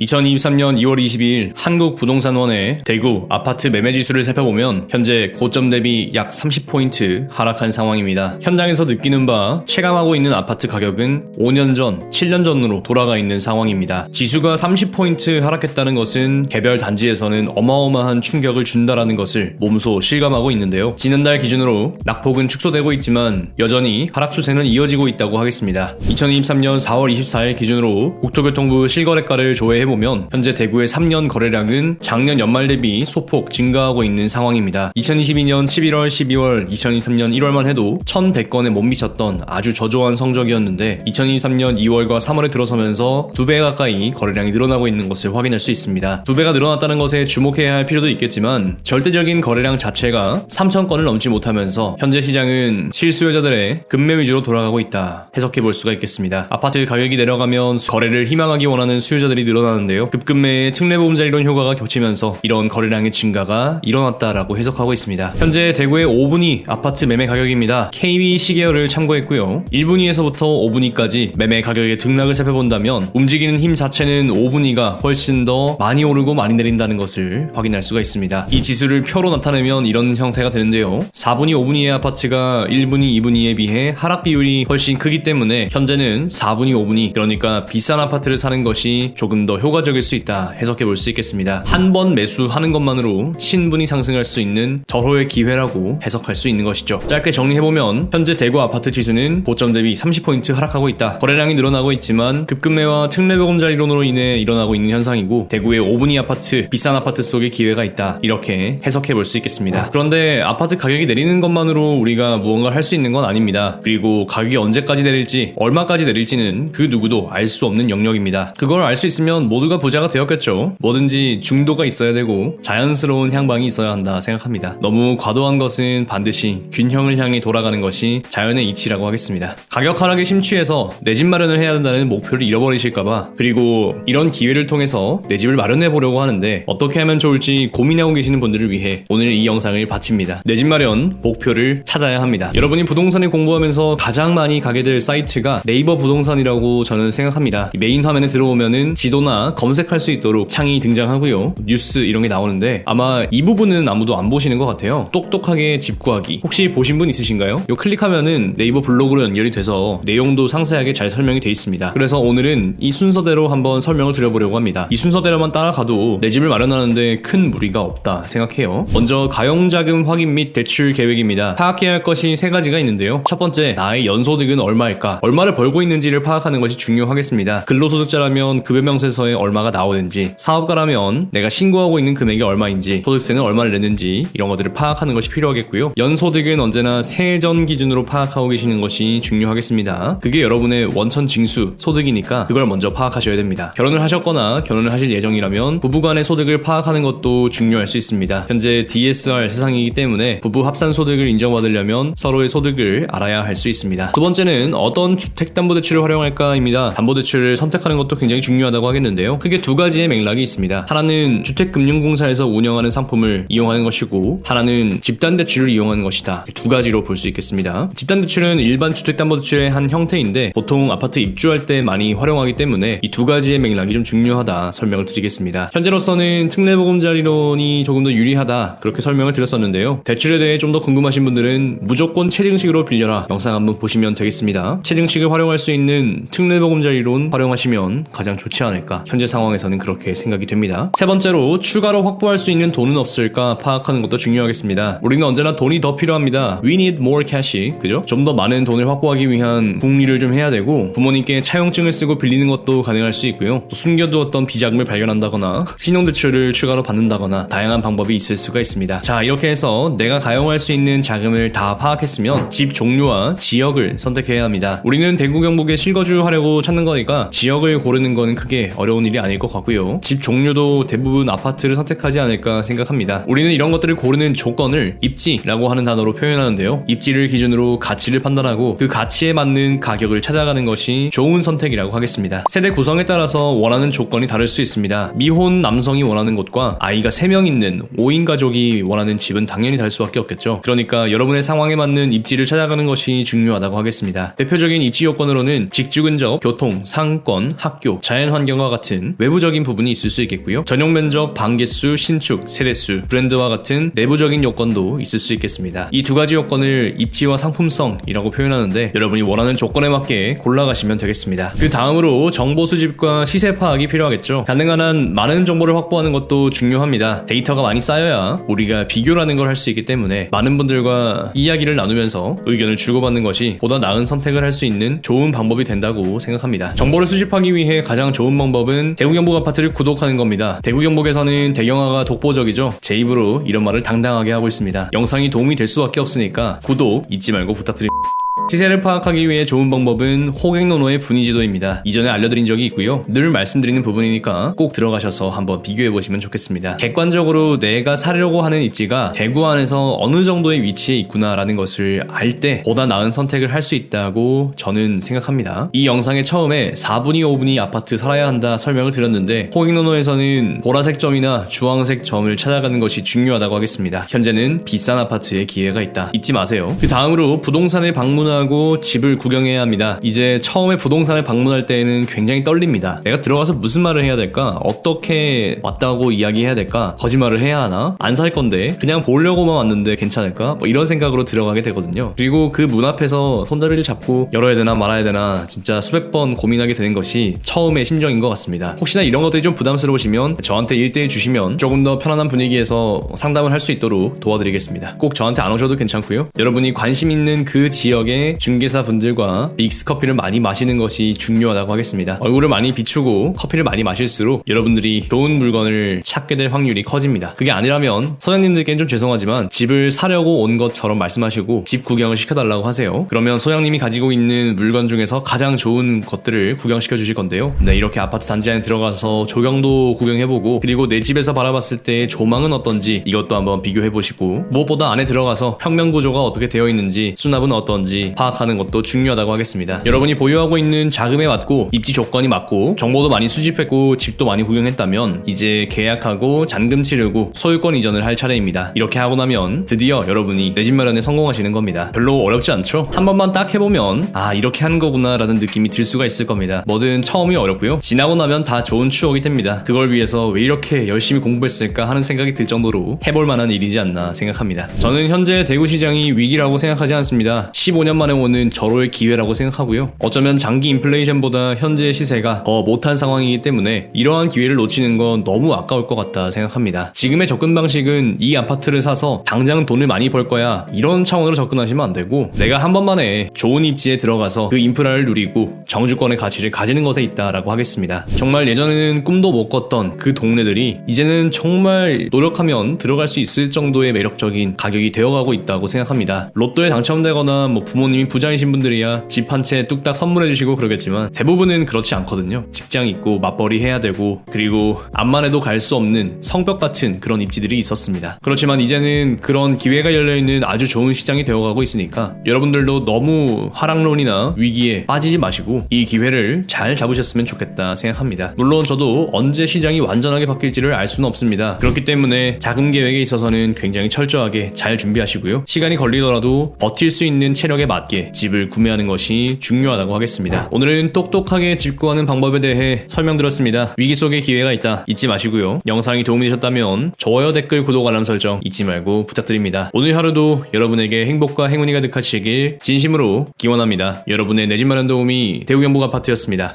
2023년 2월 22일 한국부동산원의 대구 아파트 매매지수를 살펴보면 현재 고점 대비 약 30포인트 하락한 상황입니다. 현장에서 느끼는 바 체감하고 있는 아파트 가격은 5년 전, 7년 전으로 돌아가 있는 상황입니다. 지수가 30포인트 하락했다는 것은 개별 단지에서는 어마어마한 충격을 준다라는 것을 몸소 실감하고 있는데요. 지난달 기준으로 낙폭은 축소되고 있지만 여전히 하락 추세는 이어지고 있다고 하겠습니다. 2023년 4월 24일 기준으로 국토교통부 실거래가를 조회해보면 현재 대구의 3년 거래량은 작년 연말 대비 소폭 증가하고 있는 상황입니다. 2022년 11월, 12월, 2023년 1월만 해도 1,100건에 못 미쳤던 아주 저조한 성적이었는데 2023년 2월과 3월에 들어서면서 2배 가까이 거래량이 늘어나고 있는 것을 확인할 수 있습니다. 2배가 늘어났다는 것에 주목해야 할 필요도 있겠지만 절대적인 거래량 자체가 3,000건을 넘지 못하면서 현재 시장은 실수요자들의 급매 위주로 돌아가고 있다 해석해 볼 수가 있겠습니다. 아파트 가격이 내려가면 거래를 희망하기 원하는 수요자들이 늘어나는데요. 급급매의 특례보험자리론 효과가 겹치면서 이런 거래량의 증가가 일어났다라고 해석하고 있습니다. 현재 대구의 5분위 아파트 매매 가격입니다. KB 시계열을 참고했고요. 1분위에서부터 5분위까지 매매 가격의 등락을 살펴본다면 움직이는 힘 자체는 5분위가 훨씬 더 많이 오르고 많이 내린다는 것을 확인할 수가 있습니다. 이 지수를 표로 나타내면 이런 형태가 되는데요. 4분위, 5분위의 아파트가 1분위, 2분위에 비해 하락 비율이 훨씬 크기 때문에 현재는 4분위, 5분위 그러니까 비싼 아파트를 사는 것이 조금 더 효과적일 수 있다 해석해 볼 수 있겠습니다. 한 번 매수하는 것만으로 신분이 상승할 수 있는 절호의 기회라고 해석할 수 있는 것이죠. 짧게 정리해보면 현재 대구 아파트 지수는 고점 대비 30포인트 하락하고 있다. 거래량이 늘어나고 있지만 급급매와 특례보험자리론으로 인해 일어나고 있는 현상이고 대구의 5분위 아파트, 비싼 아파트 속에 기회가 있다. 이렇게 해석해 볼 수 있겠습니다. 그런데 아파트 가격이 내리는 것만으로 우리가 무언가를 할 수 있는 건 아닙니다. 그리고 가격이 언제까지 내릴지, 얼마까지 내릴지는 그 누구도 알 수 없는 영역입니다. 그걸 알 수 있으면 모두가 부자가 되었겠죠. 뭐든지 중도가 있어야 되고 자연스러운 향방이 있어야 한다 생각합니다. 너무 과도한 것은 반드시 균형을 향해 돌아가는 것이 자연의 이치라고 하겠습니다. 가격 하락에 심취해서 내 집 마련을 해야 된다는 목표를 잃어버리실까봐, 그리고 이런 기회를 통해서 내 집을 마련해 보려고 하는데 어떻게 하면 좋을지 고민하고 계시는 분들을 위해 오늘 이 영상을 바칩니다. 내 집 마련 목표를 찾아야 합니다. 여러분이 부동산을 공부하면서 가장 많이 가게 될 사이트가 네이버 부동산이라고 저는 생각합니다. 메인 화면에 들어오면은 지도나 검색할 수 있도록 창이 등장하고요. 뉴스 이런 게 나오는데 아마 이 부분은 아무도 안 보시는 것 같아요. 똑똑하게 집 구하기. 혹시 보신 분 있으신가요? 요 클릭하면은 네이버 블로그로 연결이 돼서 내용도 상세하게 잘 설명이 돼 있습니다. 그래서 오늘은 이 순서대로 한번 설명을 드려보려고 합니다. 이 순서대로만 따라가도 내 집을 마련하는데 큰 무리가 없다 생각해요. 먼저 가용자금 확인 및 대출 계획입니다. 파악해야 할 것이 세 가지가 있는데요. 첫 번째, 나의 연소득은 얼마일까? 얼마를 벌고 있는지를 파악하는 것이 중요하겠습니다. 근로소득자라면 급여명세서에 얼마가 나오는지, 사업가라면 내가 신고하고 있는 금액이 얼마인지, 소득세는 얼마를 내는지 이런 것들을 파악하는 것이 필요하겠고요. 연소득은 언제나 세전 기준으로 파악하고 계시는 것이 중요하겠습니다. 그게 여러분의 원천 징수 소득이니까 그걸 먼저 파악하셔야 됩니다. 결혼을 하셨거나 결혼을 하실 예정이라면 부부간의 소득을 파악하는 것도 중요할 수 있습니다. 현재 DSR 세상이기 때문에 부부 합산 소득을 인정받으려면 서로의 소득을 알아야 할 수 있습니다. 두 번째는 어떤 주택담보대출을 활용할까입니다. 담보대출을 선택하는 것도 굉장히 중요하다고 하겠는데요. 크게 두 가지의 맥락이 있습니다. 하나는 주택금융공사에서 운영하는 상품을 이용하는 것이고 하나는 집단대출을 이용하는 것이다. 두 가지로 볼 수 있겠습니다. 집단대출은 일반 주택담보대출의 한 형태인데 보통 아파트 입주할 때 많이 활용하기 때문에 이 두 가지의 맥락이 좀 중요하다 설명을 드리겠습니다. 현재로서는 특례보험자리론이 조금 더 유리하다 그렇게 설명을 드렸었는데요. 대출에 대해 좀 더 궁금하신 분들은 무조건 체증식으로 빌려라 영상 한번 보시면 되겠습니다. 체증식을 활용할 수 있는 특례보험자리론 활용하시면 가장 좋지 않을까, 현재 상황에서는 그렇게 생각이 됩니다. 세 번째로 추가로 확보할 수 있는 돈은 없을까 파악하는 것도 중요하겠습니다. 우리는 언제나 돈이 더 필요합니다. We need more cash. 그죠? 좀 더 많은 돈을 확보하기 위한 궁리를 좀 해야 되고 부모님께 차용증을 쓰고 빌리는 것도 가능할 수 있고요. 또 숨겨두었던 비자금을 발견한다거나 신용대출을 추가로 받는다거나 다양한 방법이 있을 수가 있습니다. 자, 이렇게 해서 내가 가용할 수 있는 자금을 다 파악했으면 집 종류와 지역을 선택해야 합니다. 우리는 대구 경북에 실거주 하려고 찾는 거니까 지역을 고르는 거는 크게 어려운 일이 아닐 것 같고요. 집 종류도 대부분 아파트를 선택하지 않을까 생각합니다. 우리는 이런 것들을 고르는 조건을 입지라고 하는 단어로 표현하는데요. 입지를 기준으로 가치를 판단하고 그 가치에 맞는 가격을 찾아가는 것이 좋은 선택이라고 하겠습니다. 세대 구성에 따라서 원하는 조건이 다를 수 있습니다. 미혼 남성이 원하는 곳과 아이가 3명 있는 5인 가족이 원하는 집은 당연히 다를 수밖에 없겠죠. 그러니까 여러분의 상황에 맞는 입지를 찾아가는 것이 중요하다고 하겠습니다. 대표적인 입지 요건으로는 직주 근접, 교통, 상권, 학교, 자연환경과 같은 같은 외부적인 부분이 있을 수 있겠고요. 전용 면적, 방개수, 신축, 세대수, 브랜드와 같은 내부적인 요건도 있을 수 있겠습니다. 이 두 가지 요건을 입지와 상품성이라고 표현하는데 여러분이 원하는 조건에 맞게 골라가시면 되겠습니다. 그 다음으로 정보 수집과 시세 파악이 필요하겠죠. 가능한 한 많은 정보를 확보하는 것도 중요합니다. 데이터가 많이 쌓여야 우리가 비교라는 걸 할 수 있기 때문에 많은 분들과 이야기를 나누면서 의견을 주고받는 것이 보다 나은 선택을 할 수 있는 좋은 방법이 된다고 생각합니다. 정보를 수집하기 위해 가장 좋은 방법은 대구경북 아파트를 구독하는 겁니다. 대구경북에서는 대경화가 독보적이죠. 제 입으로 이런 말을 당당하게 하고 있습니다. 영상이 도움이 될 수밖에 없으니까 구독 잊지 말고 부탁드립니다. 시세를 파악하기 위해 좋은 방법은 호갱노노의 분위지도입니다. 이전에 알려드린 적이 있고요. 늘 말씀드리는 부분이니까 꼭 들어가셔서 한번 비교해보시면 좋겠습니다. 객관적으로 내가 사려고 하는 입지가 대구 안에서 어느 정도의 위치에 있구나라는 것을 알 때 보다 나은 선택을 할 수 있다고 저는 생각합니다. 이 영상의 처음에 4분위 5분위 아파트 살아야 한다 설명을 드렸는데 호갱노노에서는 보라색 점이나 주황색 점을 찾아가는 것이 중요하다고 하겠습니다. 현재는 비싼 아파트에 기회가 있다. 잊지 마세요. 그 다음으로 부동산을 방문하고 집을 구경해야 합니다. 이제 처음에 부동산을 방문할 때에는 굉장히 떨립니다. 내가 들어가서 무슨 말을 해야 될까? 어떻게 왔다고 이야기해야 될까? 거짓말을 해야 하나? 안 살 건데 그냥 보려고만 왔는데 괜찮을까? 뭐 이런 생각으로 들어가게 되거든요. 그리고 그 문 앞에서 손잡이를 잡고 열어야 되나 말아야 되나 진짜 수백 번 고민하게 되는 것이 처음의 심정인 것 같습니다. 혹시나 이런 것들이 좀 부담스러우시면 저한테 1대1 주시면 조금 더 편안한 분위기에서 상담을 할 수 있도록 도와드리겠습니다. 꼭 저한테 안 오셔도 괜찮고요. 여러분이 관심 있는 그 지역의 중개사 분들과 믹스커피를 많이 마시는 것이 중요하다고 하겠습니다. 얼굴을 많이 비추고 커피를 많이 마실수록 여러분들이 좋은 물건을 찾게 될 확률이 커집니다. 그게 아니라면 소장님들께는 좀 죄송하지만 집을 사려고 온 것처럼 말씀하시고 집 구경을 시켜달라고 하세요. 그러면 소장님이 가지고 있는 물건 중에서 가장 좋은 것들을 구경시켜 주실 건데요. 네, 이렇게 아파트 단지 안에 들어가서 조경도 구경해보고 그리고 내 집에서 바라봤을 때 조망은 어떤지 이것도 한번 비교해보시고 무엇보다 안에 들어가서 평면 구조가 어떻게 되어 있는지 수납은 어떤지 파악하는 것도 중요하다고 하겠습니다. 여러분이 보유하고 있는 자금에 맞고 입지 조건이 맞고 정보도 많이 수집했고 집도 많이 구경했다면 이제 계약하고 잔금 치르고 소유권 이전을 할 차례입니다. 이렇게 하고 나면 드디어 여러분이 내 집 마련에 성공하시는 겁니다. 별로 어렵지 않죠? 한 번만 딱 해보면 아 이렇게 하는 거구나 라는 느낌이 들 수가 있을 겁니다. 뭐든 처음이 어렵고요. 지나고 나면 다 좋은 추억이 됩니다. 그걸 위해서 왜 이렇게 열심히 공부했을까 하는 생각이 들 정도로 해볼 만한 일이지 않나 생각합니다. 저는 현재 대구시장이 위기라고 생각하지 않습니다. 15년 만에 오는 절호의 기회라고 생각하고요. 어쩌면 장기 인플레이션보다 현재 시세가 더 못한 상황이기 때문에 이러한 기회를 놓치는 건 너무 아까울 것 같다 생각합니다. 지금의 접근 방식은 이 아파트를 사서 당장 돈을 많이 벌 거야 이런 차원으로 접근하시면 안 되고 내가 한 번만에 좋은 입지에 들어가서 그 인프라를 누리고 정주권의 가치를 가지는 것에 있다라고 하겠습니다. 정말 예전에는 꿈도 못 꿨던 그 동네들이 이제는 정말 노력하면 들어갈 수 있을 정도의 매력적인 가격이 되어가고 있다고 생각합니다. 로또에 당첨되거나 뭐 부모님이 부자이신 분들이야 집 한 채 뚝딱 선물해주시고 그러겠지만 대부분은 그렇지 않거든요. 직장 있고 맞벌이 해야 되고 그리고 암만 해도 갈 수 없는 성벽 같은 그런 입지들이 있었습니다. 그렇지만 이제는 그런 기회가 열려있는 아주 좋은 시장이 되어가고 있으니까 여러분들도 너무 하락론이나 위기에 빠지지 마시고 이 기회를 잘 잡으셨으면 좋겠다 생각합니다. 물론 저도 언제 시장이 완전하게 바뀔지를 알 수는 없습니다. 그렇기 때문에 자금 계획에 있어서는 굉장히 철저하게 잘 준비하시고요. 시간이 걸리더라도 버틸 수 있는 체력에 맞게 집을 구매하는 것이 중요하다고 하겠습니다. 오늘은 똑똑하게 집 구하는 방법에 대해 설명드렸습니다. 위기 속에 기회가 있다 잊지 마시고요. 영상이 도움이 되셨다면 좋아요, 댓글, 구독, 알람 설정 잊지 말고 부탁드립니다. 오늘 하루도 여러분에게 행복과 행운이 가득하시길 진심으로 기원합니다. 여러분의 내 집 마련 도우미 대구경북 아파트였습니다.